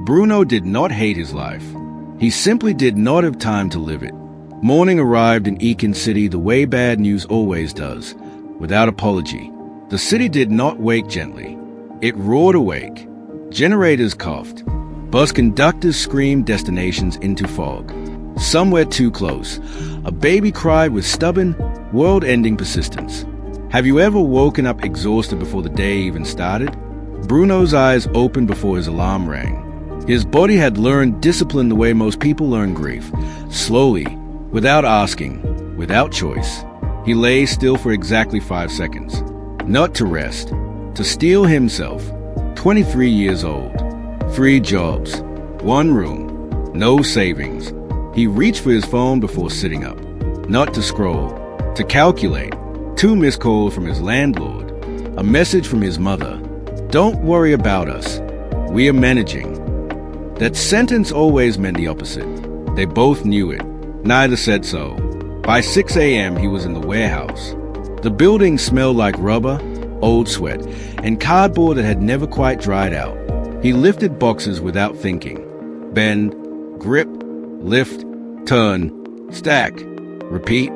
Bruno did not hate his life. He simply did not have time to live it. Morning arrived in Eakin City the way bad news always does, without apology. The city did not wake gently. It roared awake. Generators coughed. Bus conductors screamed destinations into fog. Somewhere too close, a baby cried with stubborn, world-ending persistence. Have you ever woken up exhausted before the day even started? Bruno's eyes opened before his alarm rang. His body had learned discipline the way most people learn grief. Slowly, without asking, without choice. He lay still for exactly 5 seconds. Not to rest, to steel himself. 23 years old. 3 jobs. 1 room. No savings. He reached for his phone before sitting up. Not to scroll. To calculate. 2 missed calls from his landlord. A message from his mother. Don't worry about us. We are managing. That sentence always meant the opposite. They both knew it. Neither said so. By 6 a.m. he was in the warehouse. The building smelled like rubber, old sweat, and cardboard that had never quite dried out. He lifted boxes without thinking. Bend, grip, lift, turn, stack, repeat.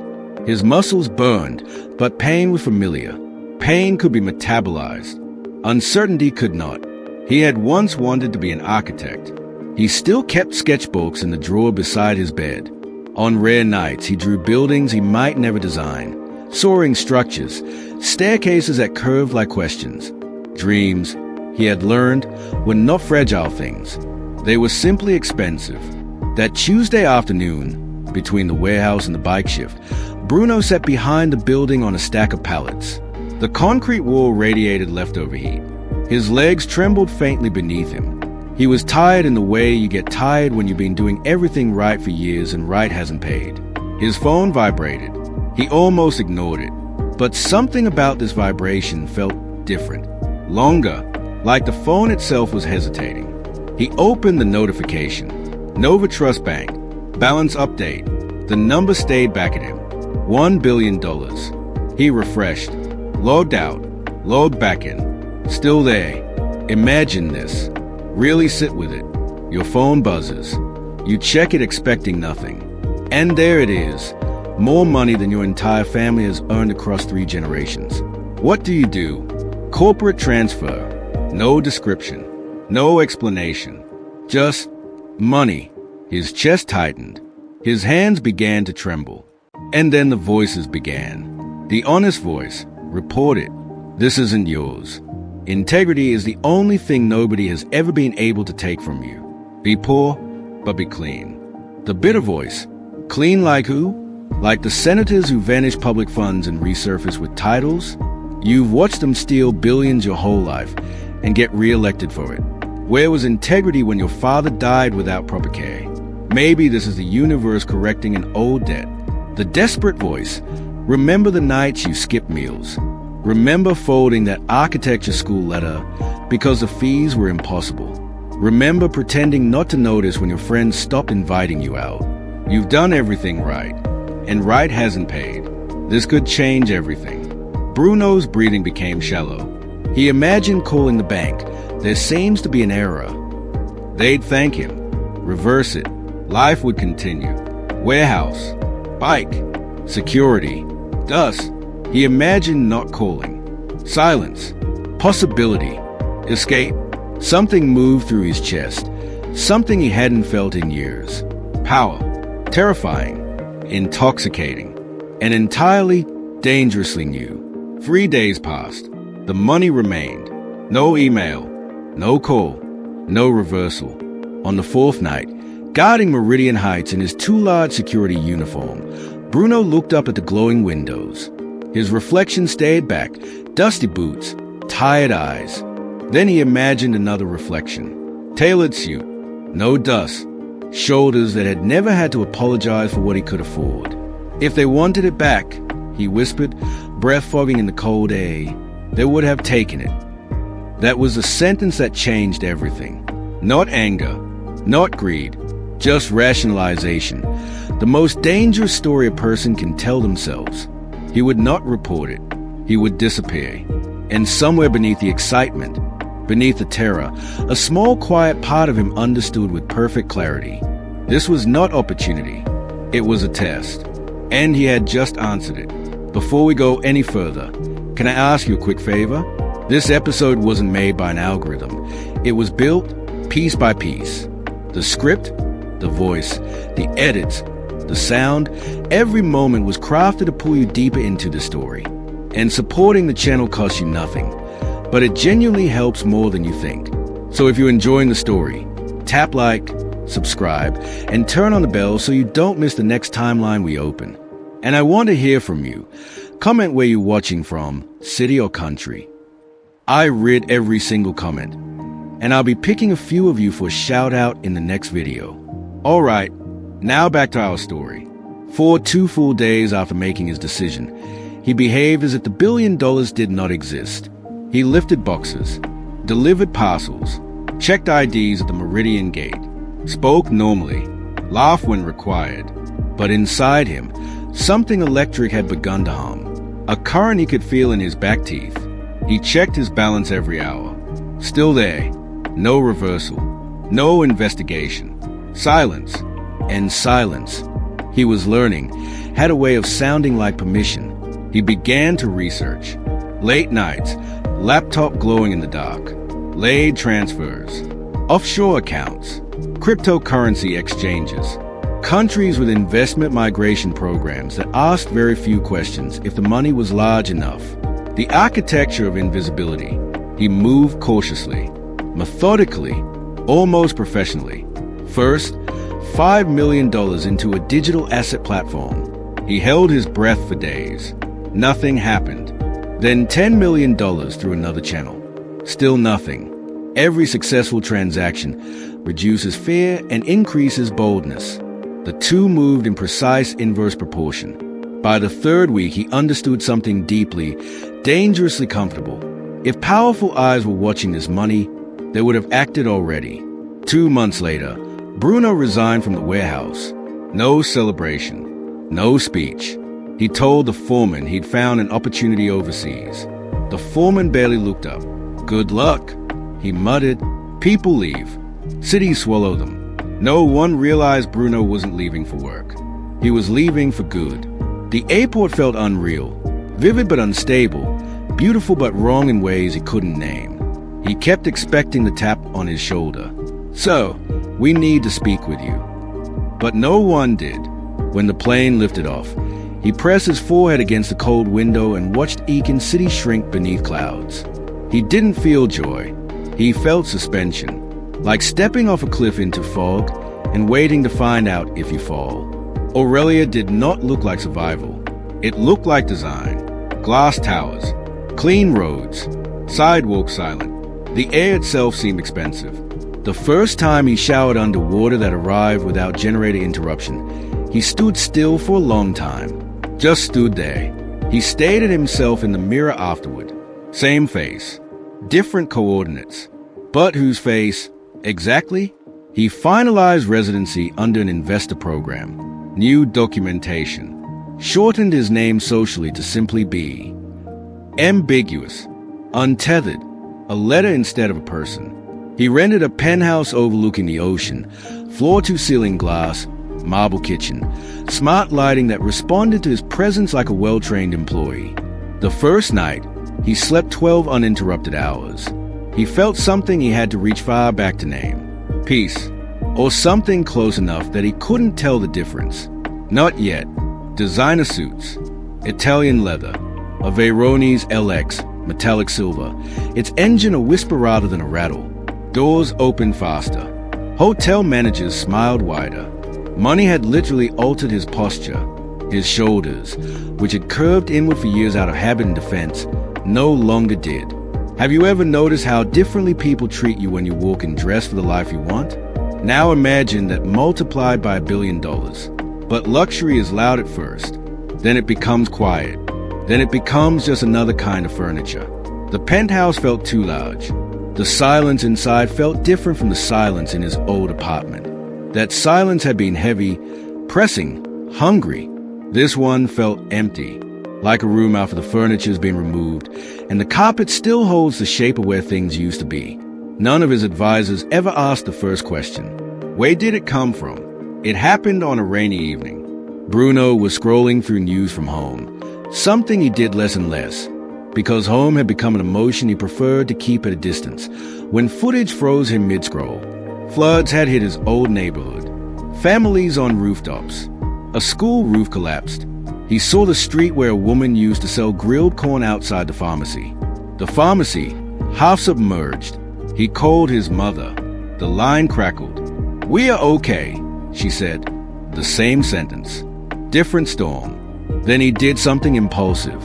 His muscles burned, but pain was familiar. Pain could be metabolized. Uncertainty could not. He had once wanted to be an architect. He still kept sketchbooks in the drawer beside his bed. On rare nights, he drew buildings he might never design, soaring structures, staircases that curved like questions. Dreams, he had learned, were not fragile things. They were simply expensive. That Tuesday afternoon, between the warehouse and the bike shift, Bruno sat behind the building on a stack of pallets. The concrete wall radiated leftover heat. His legs trembled faintly beneath him. He was tired in the way you get tired when you've been doing everything right for years and right hasn't paid. His phone vibrated. He almost ignored it. But something about this vibration felt different. Longer, like the phone itself was hesitating. He opened the notification. Nova Trust Bank. Balance update. The number stayed back at him. $1 billion. He refreshed. Logged out. Logged back in. Still there. Imagine this. Really sit with it. Your phone buzzes. You check it expecting nothing. And there it is. More money than your entire family has earned across 3 generations. What do you do? Corporate transfer. No description. No explanation. Just money. His chest tightened. His hands began to tremble. And then the voices began. The honest voice. Report it. This isn't yours. Integrity is the only thing nobody has ever been able to take from you. Be poor, but be clean. The bitter voice. Clean like who? Like the senators who vanish public funds and resurface with titles? You've watched them steal billions your whole life and get re-elected for it. Where was integrity when your father died without proper care? Maybe this is the universe correcting an old debt. The desperate voice. Remember the nights you skipped meals. Remember folding that architecture school letter because the fees were impossible. Remember pretending not to notice when your friends stopped inviting you out. You've done everything right, and right hasn't paid. This could change everything. Bruno's breathing became shallow. He imagined calling the bank. There seems to be an error. They'd thank him. Reverse it. Life would continue. Warehouse. Bike. Security. Dust. He imagined not calling. Silence. Possibility. Escape. Something moved through his chest. Something he hadn't felt in years. Power. Terrifying. Intoxicating. And entirely, dangerously new. 3 days passed. The money remained. No email. No call. No reversal. On the 4th night, guarding Meridian Heights in his too large security uniform, Bruno looked up at the glowing windows. His reflection stayed back, dusty boots, tired eyes. Then he imagined another reflection. Tailored suit, no dust, shoulders that had never had to apologize for what he could afford. If they wanted it back, he whispered, breath fogging in the cold air, they would have taken it. That was a sentence that changed everything. Not anger, not greed, just rationalization. The most dangerous story a person can tell themselves. He would not report it. He would disappear. And somewhere beneath the excitement, beneath the terror, a small quiet part of him understood with perfect clarity. This was not opportunity. It was a test. And he had just answered it. Before we go any further, can I ask you a quick favor? This episode wasn't made by an algorithm. It was built piece by piece. The script, the voice, the edits, the sound, every moment was crafted to pull you deeper into the story. And supporting the channel costs you nothing, but it genuinely helps more than you think. So if you're enjoying the story, tap like, subscribe, and turn on the bell so you don't miss the next timeline we open. And I want to hear from you. Comment where you're watching from, city or country. I read every single comment, and I'll be picking a few of you for a shout out in the next video. Alright, now back to our story. For 2 full days after making his decision, he behaved as if the $1 billion did not exist. He lifted boxes, delivered parcels, checked IDs at the Meridian Gate, spoke normally, laughed when required. But inside him, something electric had begun to hum. A current he could feel in his back teeth. He checked his balance every hour. Still there. No reversal. No investigation. Silence. And silence. He was learning, had a way of sounding like permission. He began to research. Late nights, laptop glowing in the dark, laid transfers, offshore accounts, cryptocurrency exchanges, countries with investment migration programs that asked very few questions if the money was large enough. The architecture of invisibility. He moved cautiously, methodically, almost professionally. First, $5 million into a digital asset platform. He held his breath for days. Nothing happened. Then $10 million through another channel. Still nothing. Every successful transaction reduces fear and increases boldness. The two moved in precise inverse proportion. By the 3rd week, he understood something deeply, dangerously comfortable. If powerful eyes were watching this money, they would have acted already. 2 months later, Bruno resigned from the warehouse. No celebration. No speech. He told the foreman he'd found an opportunity overseas. The foreman barely looked up. Good luck, he muttered. People leave. Cities swallow them. No one realized Bruno wasn't leaving for work. He was leaving for good. The airport felt unreal, vivid but unstable, beautiful but wrong in ways he couldn't name. He kept expecting the tap on his shoulder. So, we need to speak with you. But no one did. When the plane lifted off, he pressed his forehead against the cold window and watched Eakin City shrink beneath clouds. He didn't feel joy. He felt suspension, like stepping off a cliff into fog and waiting to find out if you fall. Aurelia did not look like survival. It looked like design. Glass towers, clean roads, sidewalks silent. The air itself seemed expensive. The first time he showered underwater that arrived without generator interruption, he stood still for a long time. Just stood there. He stared at himself in the mirror afterward. Same face. Different coordinates. But whose face? Exactly? He finalized residency under an investor program. New documentation. Shortened his name socially to simply be. Ambiguous. Untethered. A letter instead of a person. He rented a penthouse overlooking the ocean. Floor-to-ceiling glass. Marble kitchen. Smart lighting that responded to his presence like a well-trained employee. The first night, he slept 12 uninterrupted hours. He felt something he had to reach far back to name. Peace. Or something close enough that he couldn't tell the difference. Not yet. Designer suits. Italian leather. A Veronese LX, metallic silver. Its engine a whisper rather than a rattle. Doors opened faster. Hotel managers smiled wider. Money had literally altered his posture. His shoulders, which had curved inward for years out of habit and defense, no longer did. Have you ever noticed how differently people treat you when you walk in dress for the life you want? Now imagine that multiplied by $1 billion. But luxury is loud at first. Then it becomes quiet. Then it becomes just another kind of furniture. The penthouse felt too large. The silence inside felt different from the silence in his old apartment. That silence had been heavy, pressing, hungry. This one felt empty. like a room after the furniture's been removed, and the carpet still holds the shape of where things used to be. None of his advisors ever asked the first question. Where did it come from? It happened on a rainy evening. Bruno was scrolling through news from home, something he did less and less, because home had become an emotion he preferred to keep at a distance, when footage froze him mid-scroll. Floods had hit his old neighborhood. Families on rooftops. A school roof collapsed. He saw the street where a woman used to sell grilled corn outside the pharmacy. The pharmacy, half submerged. He called his mother. The line crackled. "We are okay," she said. The same sentence. Different storm. Then he did something impulsive.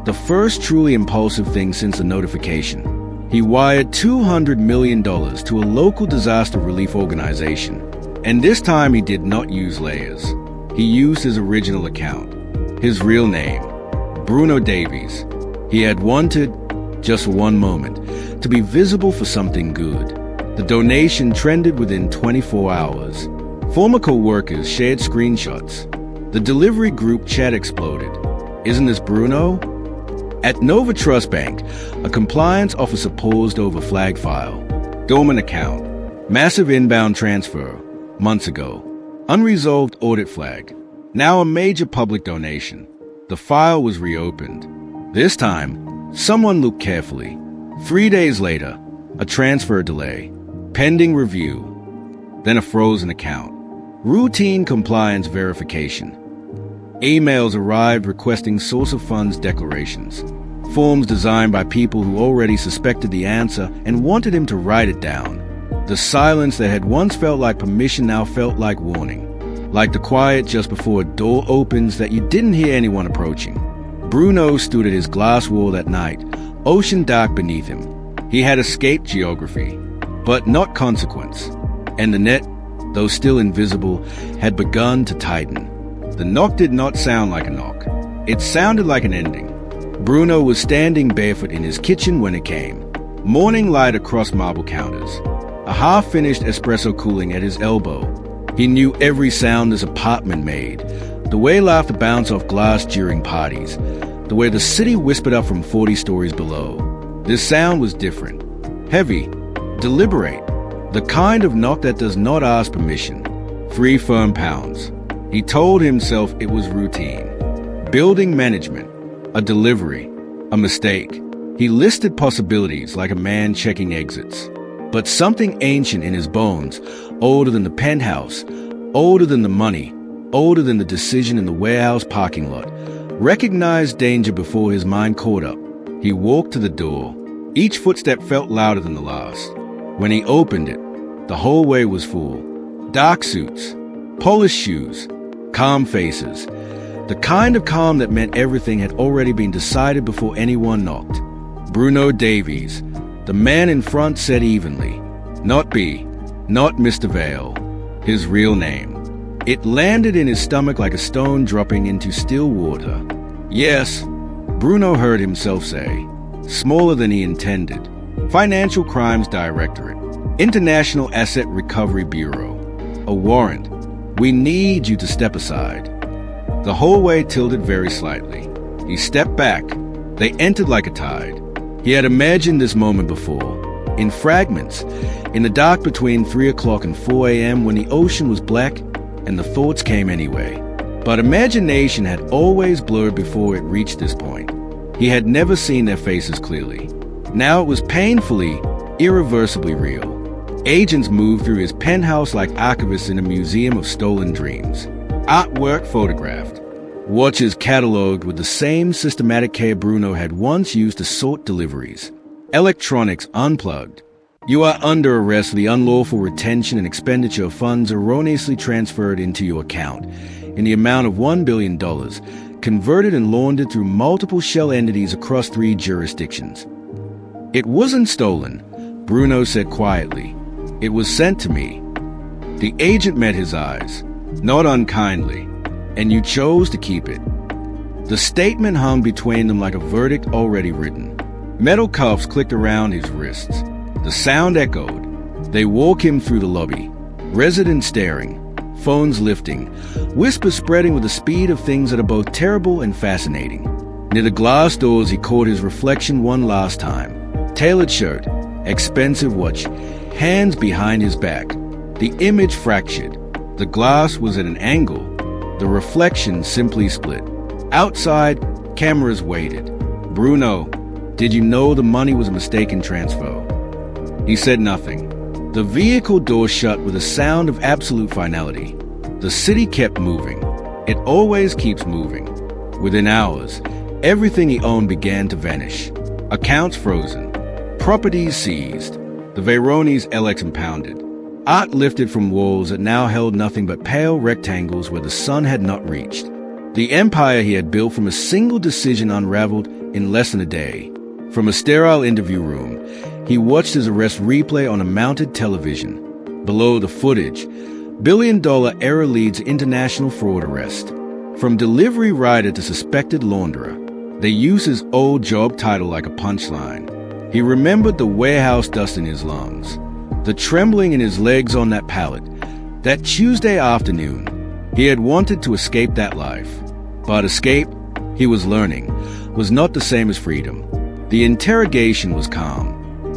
The first truly impulsive thing since the notification. He wired $200 million to a local disaster relief organization. And this time he did not use layers. He used his original account. His real name, Bruno Davies. He had wanted, just for one moment, to be visible for something good. The donation trended within 24 hours. Former co-workers shared screenshots. The delivery group chat exploded. Isn't this Bruno? At Nova Trust Bank, a compliance officer paused over flag file. Dormant account. Massive inbound transfer. Months ago. Unresolved audit flag. Now a major public donation. The file was reopened. This time, someone looked carefully. 3 days later, a transfer delay. Pending review. Then a frozen account. Routine compliance verification. Emails arrived requesting source of funds declarations. Forms designed by people who already suspected the answer and wanted him to write it down. The silence that had once felt like permission now felt like warning. Like the quiet just before a door opens that you didn't hear anyone approaching. Bruno stood at his glass wall that night, ocean dark beneath him. He had escaped geography, but not consequence. And the net, though still invisible, had begun to tighten. The knock did not sound like a knock. It sounded like an ending. Bruno was standing barefoot in his kitchen when it came. Morning light across marble counters. A half-finished espresso cooling at his elbow. He knew every sound this apartment made. The way laughter bounced off glass during parties. The way the city whispered up from 40 stories below. This sound was different. Heavy. Deliberate. The kind of knock that does not ask permission. 3 firm pounds. He told himself it was routine. Building management. A delivery. A mistake. He listed possibilities like a man checking exits. But something ancient in his bones, older than the penthouse, older than the money, older than the decision in the warehouse parking lot, recognized danger before his mind caught up. He walked to the door. Each footstep felt louder than the last. When he opened it, the hallway was full. Dark suits, polished shoes, calm faces. The kind of calm that meant everything had already been decided before anyone knocked. Bruno Davies. The man in front said evenly, "Not B, not Mr. Vale," his real name. It landed in his stomach like a stone dropping into still water. "Yes," Bruno heard himself say, smaller than he intended. "Financial Crimes Directorate, International Asset Recovery Bureau. A warrant. We need you to step aside." The hallway tilted very slightly. He stepped back. They entered like a tide. He had imagined this moment before, in fragments, in the dark between 3 o'clock and 4 a.m. when the ocean was black and the thoughts came anyway. But imagination had always blurred before it reached this point. He had never seen their faces clearly. Now it was painfully, irreversibly real. Agents moved through his penthouse like archivists in a museum of stolen dreams. Artwork photographed. Watches catalogued with the same systematic care Bruno had once used to sort deliveries. Electronics unplugged. You are under arrest for the unlawful retention and expenditure of funds erroneously transferred into your account in the amount of $1 billion, converted and laundered through multiple shell entities across 3 jurisdictions. "It wasn't stolen," Bruno said quietly. "It was sent to me." The agent met his eyes, not unkindly. "And you chose to keep it." The statement hung between them like a verdict already written. Metal cuffs clicked around his wrists. The sound echoed. They walk him through the lobby. Residents staring. Phones lifting. Whispers spreading with the speed of things that are both terrible and fascinating. Near the glass doors, he caught his reflection one last time. Tailored shirt, expensive watch, hands behind his back. The image fractured. The glass was at an angle. The reflection simply split. Outside, cameras waited. "Bruno, did you know the money was a mistaken transfer?" He said nothing. The vehicle door shut with a sound of absolute finality. The city kept moving. It always keeps moving. Within hours, everything he owned began to vanish. Accounts frozen. Properties seized. The Veyronis LX impounded. Art lifted from walls that now held nothing but pale rectangles where the sun had not reached. The empire he had built from a single decision unraveled in less than a day. From a sterile interview room, he watched his arrest replay on a mounted television. Below the footage, billion-dollar error leads international fraud arrest. From delivery rider to suspected launderer, they used his old job title like a punchline. He remembered the warehouse dust in his lungs, the trembling in his legs on that pallet. That Tuesday afternoon, he had wanted to escape that life. But escape, he was learning, was not the same as freedom. The interrogation was calm.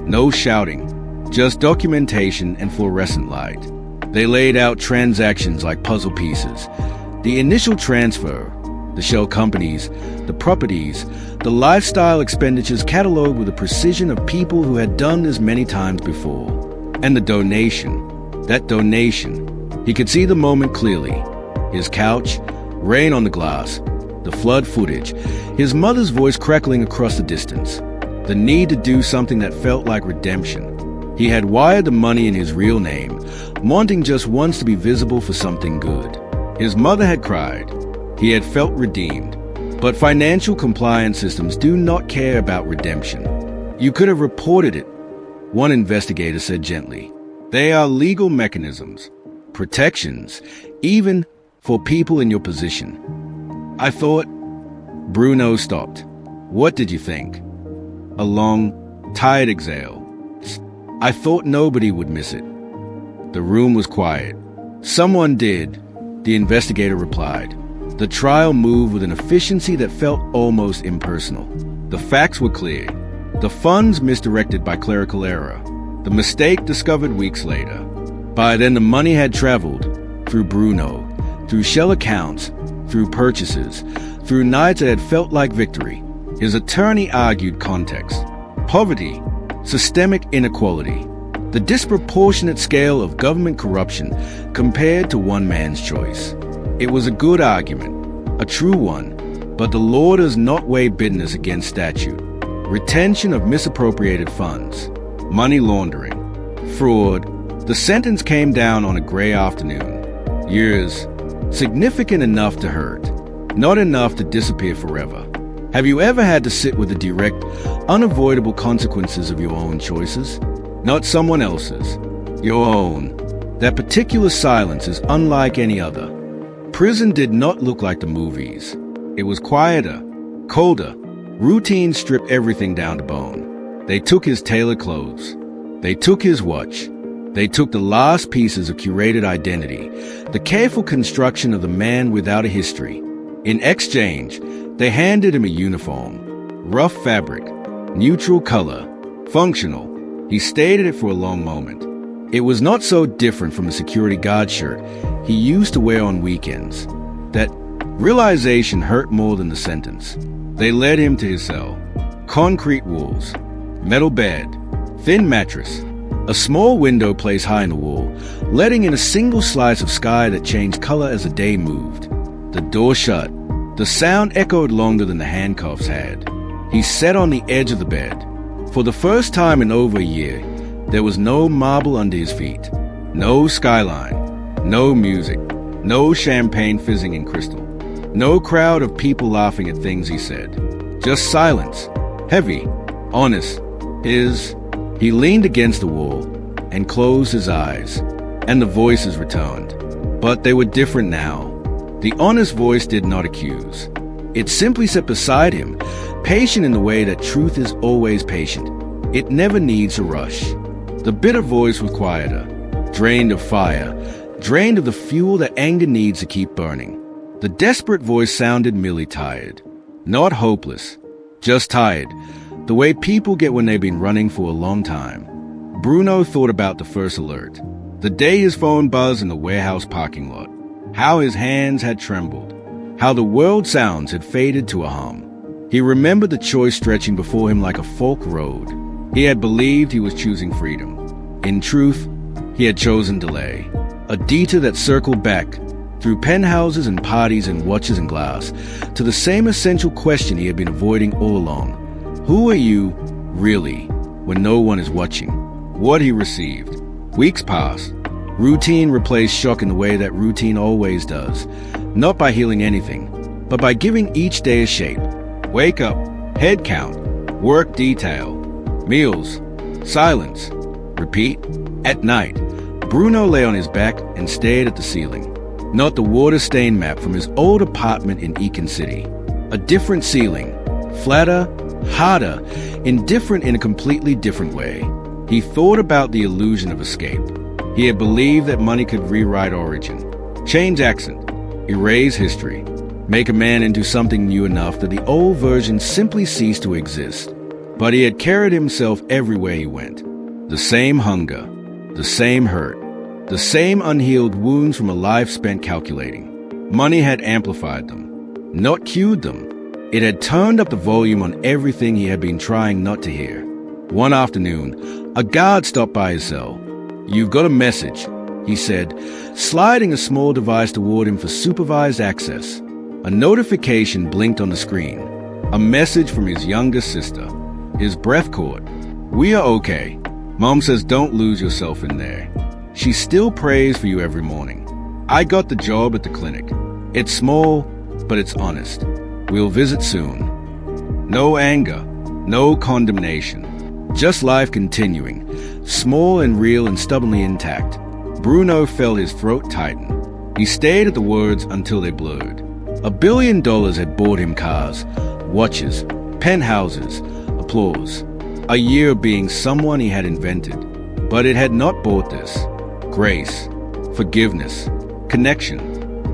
No shouting, just documentation and fluorescent light. They laid out transactions like puzzle pieces. The initial transfer, the shell companies, the properties, the lifestyle expenditures cataloged with the precision of people who had done this many times before. And the donation, that donation, he could see the moment clearly. His couch, rain on the glass, the flood footage, his mother's voice crackling across the distance. The need to do something that felt like redemption. He had wired the money in his real name, wanting just once to be visible for something good. His mother had cried. He had felt redeemed. But financial compliance systems do not care about redemption. You could have reported it, one investigator said gently. They are legal mechanisms, protections, even for people in your position. I thought... Bruno stopped. What did you think? A long, tired exhale. I thought nobody would miss it. The room was quiet. Someone did, the investigator replied. The trial moved with an efficiency that felt almost impersonal. The facts were clear. The funds misdirected by clerical error. The mistake discovered weeks later. By then the money had traveled through Bruno, through shell accounts, through purchases, through nights that had felt like victory. His attorney argued context, poverty, systemic inequality, the disproportionate scale of government corruption compared to one man's choice. It was a good argument, a true one, but the law does not weigh bitterness against statute. Retention of misappropriated funds, money laundering, fraud. The sentence came down on a gray afternoon. Years, significant enough to hurt, not enough to disappear forever. Have you ever had to sit with the direct, unavoidable consequences of your own choices? Not someone else's, your own. That particular silence is unlike any other. Prison did not look like the movies. It was quieter, colder. Routine stripped everything down to bone. They took his tailored clothes. They took his watch. They took the last pieces of curated identity, the careful construction of the man without a history. In exchange, they handed him a uniform. Rough fabric, neutral color, functional. He stared at it for a long moment. It was not so different from the security guard shirt he used to wear on weekends. That realization hurt more than the sentence. They led him to his cell. Concrete walls, metal bed, thin mattress, a small window placed high in the wall, letting in a single slice of sky that changed color as the day moved. The door shut. The sound echoed longer than the handcuffs had. He sat on the edge of the bed. For the first time in over a year, there was no marble under his feet, no skyline, no music, no champagne fizzing in crystal, no crowd of people laughing at things he said. Just silence, heavy, honest. He leaned against the wall and closed his eyes, and the voices returned. But they were different now. The honest voice did not accuse. It simply sat beside him, patient in the way that truth is always patient. It never needs a rush. The bitter voice was quieter, drained of fire, drained of the fuel that anger needs to keep burning. The desperate voice sounded merely tired. Not hopeless, just tired, the way people get when they've been running for a long time. Bruno thought about the first alert, the day his phone buzzed in the warehouse parking lot, how his hands had trembled, how the world sounds had faded to a hum. He remembered the choice stretching before him like a fork road. He had believed he was choosing freedom. In truth, he had chosen delay, a detour that circled back, through penthouses and parties and watches and glass, to the same essential question he had been avoiding all along. Who are you, really, when no one is watching? What he received. Weeks passed. Routine replaced shock in the way that routine always does, not by healing anything, but by giving each day a shape. Wake up, head count, work detail, meals, silence, repeat. At night, Bruno lay on his back and stared at the ceiling. Not the water-stained map from his old apartment in Eakin City. A different ceiling, flatter, harder, indifferent in a completely different way. He thought about the illusion of escape. He had believed that money could rewrite origin, change accent, erase history, make a man into something new enough that the old version simply ceased to exist. But he had carried himself everywhere he went. The same hunger, the same hurt, the same unhealed wounds from a life spent calculating. Money had amplified them, not cued them. It had turned up the volume on everything he had been trying not to hear. One afternoon, a guard stopped by his cell. "You've got a message," he said, sliding a small device toward him for supervised access. A notification blinked on the screen. A message from his youngest sister. His breath caught. "We are okay. Mom says don't lose yourself in there. She still prays for you every morning. I got the job at the clinic. It's small, but it's honest. We'll visit soon." No anger, no condemnation. Just life continuing, small and real and stubbornly intact. Bruno felt his throat tighten. He stared at the words until they blurred. $1 billion had bought him cars, watches, penthouses, applause. A year of being someone he had invented. But it had not bought this. Grace, forgiveness, connection,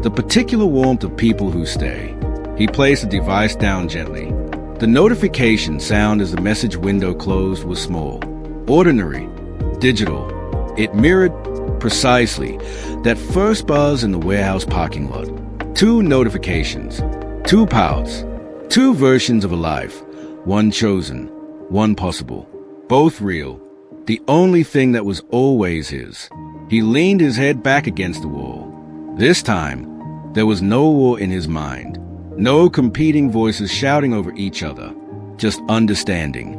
the particular warmth of people who stay. He placed the device down gently. The notification sound as the message window closed was small, ordinary, digital. It mirrored precisely that first buzz in the warehouse parking lot. 2 notifications, 2 paths, 2 versions of a life, one chosen, one possible, both real, the only thing that was always his. He leaned his head back against the wall. This time, there was no war in his mind. No competing voices shouting over each other, just understanding.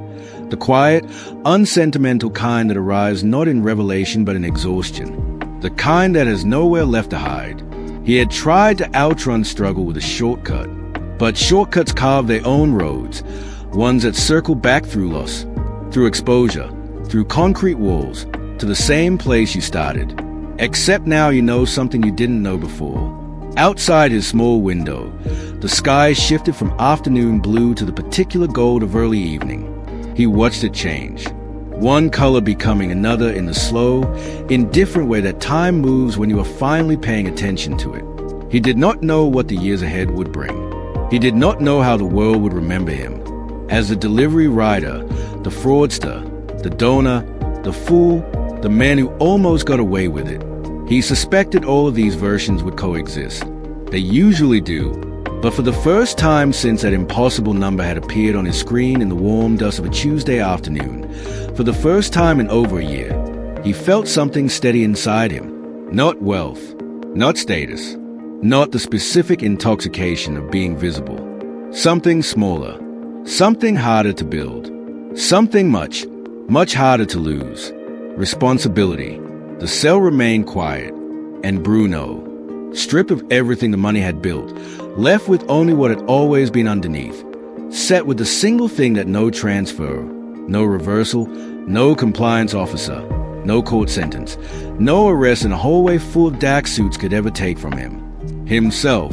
The quiet, unsentimental kind that arrives not in revelation but in exhaustion. The kind that has nowhere left to hide. He had tried to outrun struggle with a shortcut, but shortcuts carve their own roads, ones that circle back through loss, through exposure, through concrete walls, to the same place you started. Except now you know something you didn't know before. Outside his small window, the sky shifted from afternoon blue to the particular gold of early evening. He watched it change, one color becoming another in the slow, indifferent way that time moves when you are finally paying attention to it. He did not know what the years ahead would bring. He did not know how the world would remember him. As the delivery rider, the fraudster, the donor, the fool, the man who almost got away with it. He suspected all of these versions would coexist. They usually do, but for the first time since that impossible number had appeared on his screen in the warm dusk of a Tuesday afternoon, for the first time in over a year, he felt something steady inside him. Not wealth, not status, not the specific intoxication of being visible. Something smaller, something harder to build, something much, much harder to lose. Responsibility. The cell remained quiet, and Bruno, stripped of everything the money had built, left with only what had always been underneath, set with the single thing that no transfer, no reversal, no compliance officer, no court sentence, no arrest in a hallway full of dark suits could ever take from him. Himself.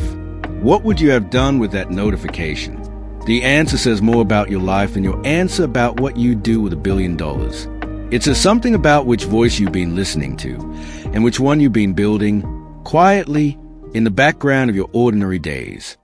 What would you have done with that notification? The answer says more about your life than your answer about what you do with $1 billion. It says something about which voice you've been listening to, and which one you've been building, quietly, in the background of your ordinary days.